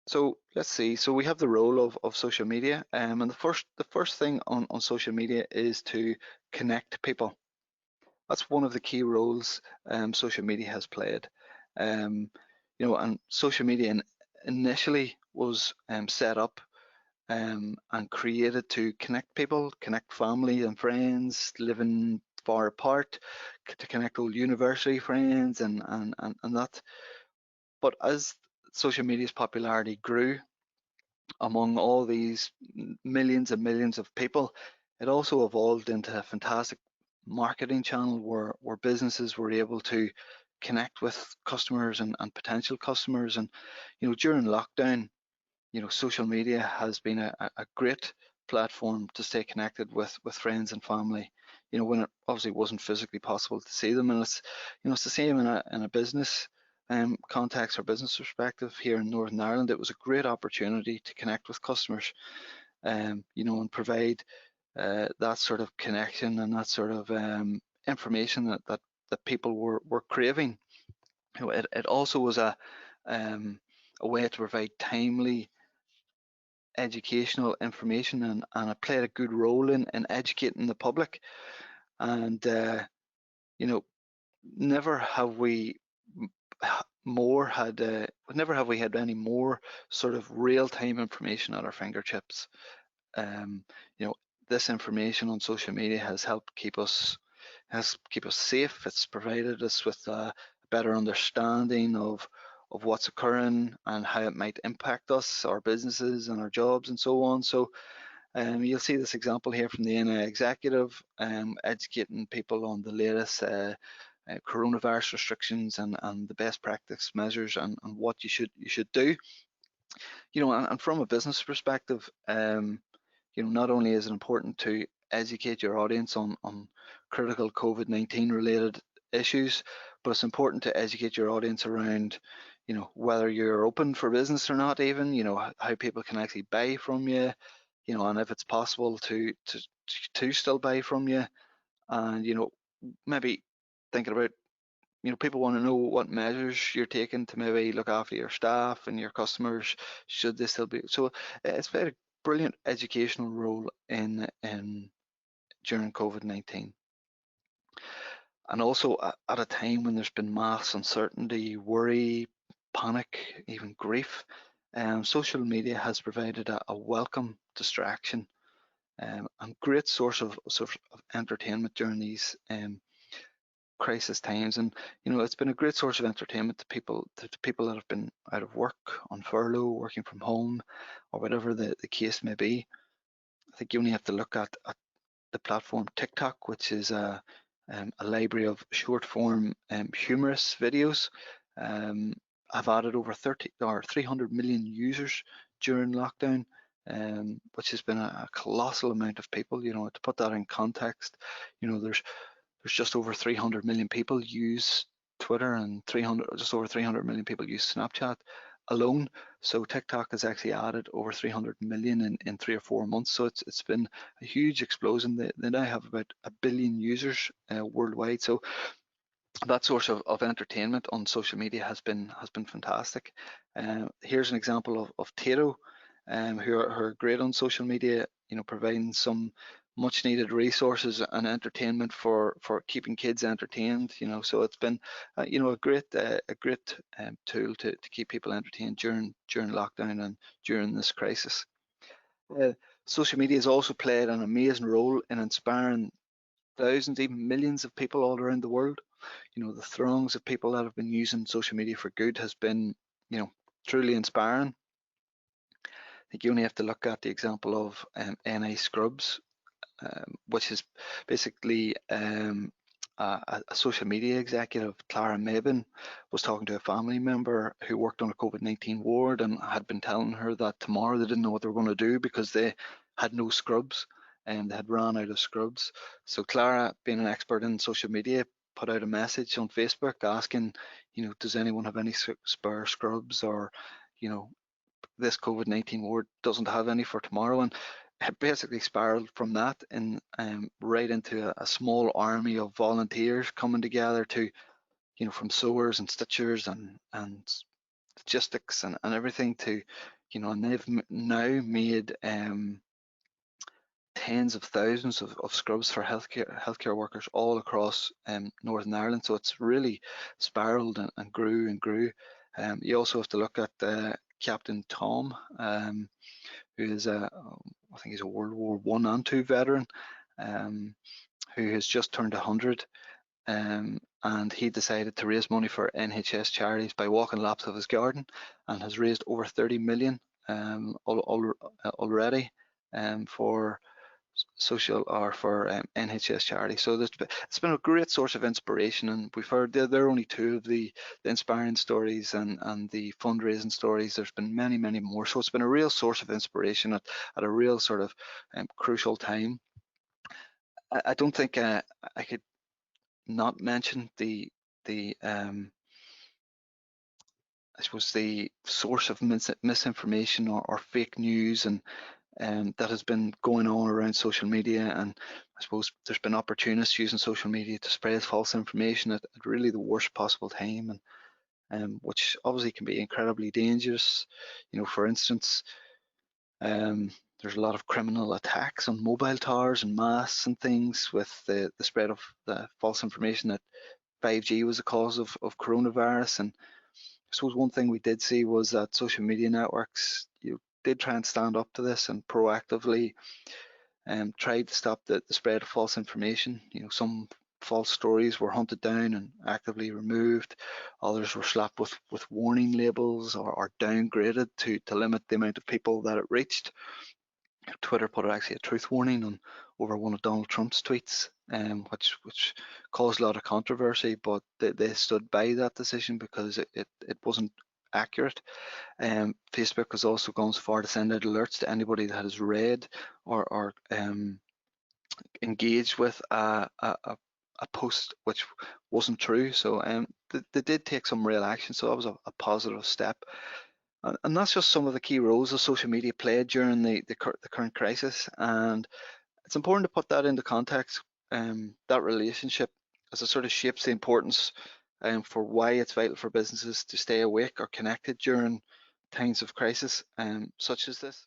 So let's see. So we have the role of social media, and the first thing on social media is to connect people. That's one of the key roles social media has played. Um, and social media initially was set up and created to connect people, connect family and friends living far apart, to connect old university friends and that. But as social media's popularity grew among all these millions and millions of people, it also evolved into a fantastic marketing channel where businesses were able to connect with customers and potential customers. And during lockdown, social media has been a great platform to stay connected with friends and family. When it obviously wasn't physically possible to see them, and it's the same in a business context or business perspective here in Northern Ireland. It was a great opportunity to connect with customers, and provide that sort of connection and that sort of information that people were craving. It also was a way to provide timely educational information, and it played a good role in educating the public. And you know, never have we more had never have we had any more sort of real-time information at our fingertips. Um, you know, this information on social media has keep us safe. It's provided us with a better understanding of what's occurring and how it might impact us, our businesses and our jobs and so on. So you'll see this example here from the NI executive, educating people on the latest coronavirus restrictions and the best practice measures and what you should do. And from a business perspective, not only is it important to educate your audience on critical COVID-19 related issues, but it's important to educate your audience around, whether you're open for business or not, even, how people can actually buy from you, and if it's possible to still buy from you, and maybe thinking about, people want to know what measures you're taking to maybe look after your staff and your customers should this still be. So it's played a brilliant educational role in during COVID-19. And also at a time when there's been mass uncertainty, worry, panic, even grief, social media has provided a welcome distraction, and great source of entertainment during these crisis times. And it's been a great source of entertainment to people that have been out of work, on furlough, working from home, or whatever the case may be. I think you only have to look at the platform TikTok, which is a library of short form humorous videos. um, I've added over 30 or 300 million users during lockdown, which has been a colossal amount of people. To put that in context, there's just over 300 million people use Twitter, and just over 300 million people use Snapchat alone. So TikTok has actually added over 300 million in 3 or 4 months. So it's been a huge explosion. They now have about 1 billion users worldwide. So that source of entertainment on social media has been fantastic. Here's an example of Tato, who are great on social media, providing some much needed resources and entertainment for keeping kids entertained. So it's been a great tool to keep people entertained during lockdown and during this crisis. Uh, Social media has also played an amazing role in inspiring thousands, even millions of people all around the world. The throngs of people that have been using social media for good has been, truly inspiring. I think you only have to look at the example of NI Scrubs, which is basically a social media executive. Clara Mabin was talking to a family member who worked on a COVID-19 ward and had been telling her that tomorrow they didn't know what they were going to do because they had no scrubs and they had run out of scrubs. So Clara, being an expert in social media, put out a message on Facebook asking, does anyone have any spare scrubs, or, this COVID-19 ward doesn't have any for tomorrow. And it basically spiraled from that and right into a small army of volunteers coming together to, from sewers and stitchers and logistics and everything to, and they've now made tens of thousands of scrubs for healthcare workers all across Northern Ireland. So it's really spiraled and grew and grew. You also have to look at Captain Tom, who is I think he's a World War One and Two veteran, um, who has just turned 100. And he decided to raise money for NHS charities by walking laps of his garden, and has raised over 30 million already for social or for NHS charity. So it's been a great source of inspiration, and we've heard there are only two of the inspiring stories and the fundraising stories. There's been many, many more. So it's been a real source of inspiration at a real sort of crucial time. I don't think I could not mention the I suppose the source of misinformation or fake news and that has been going on around social media. And I suppose there's been opportunists using social media to spread false information at really the worst possible time, and which obviously can be incredibly dangerous. For instance, there's a lot of criminal attacks on mobile towers and masts and things with the spread of the false information that 5G was the cause of coronavirus. And I suppose one thing we did see was that social media networks did try and stand up to this and proactively tried to stop the spread of false information. Some false stories were hunted down and actively removed. Others were slapped with warning labels or downgraded to limit the amount of people that it reached. Twitter put actually a truth warning on over one of Donald Trump's tweets, which caused a lot of controversy, but they stood by that decision because it wasn't accurate. Facebook has also gone so far to send out alerts to anybody that has read or engaged with a post which wasn't true. So they did take some real action. So that was a positive step. And that's just some of the key roles that social media played during the current crisis. And it's important to put that into context, that relationship, as it sort of shapes the importance for why it's vital for businesses to stay awake or connected during times of crisis such as this.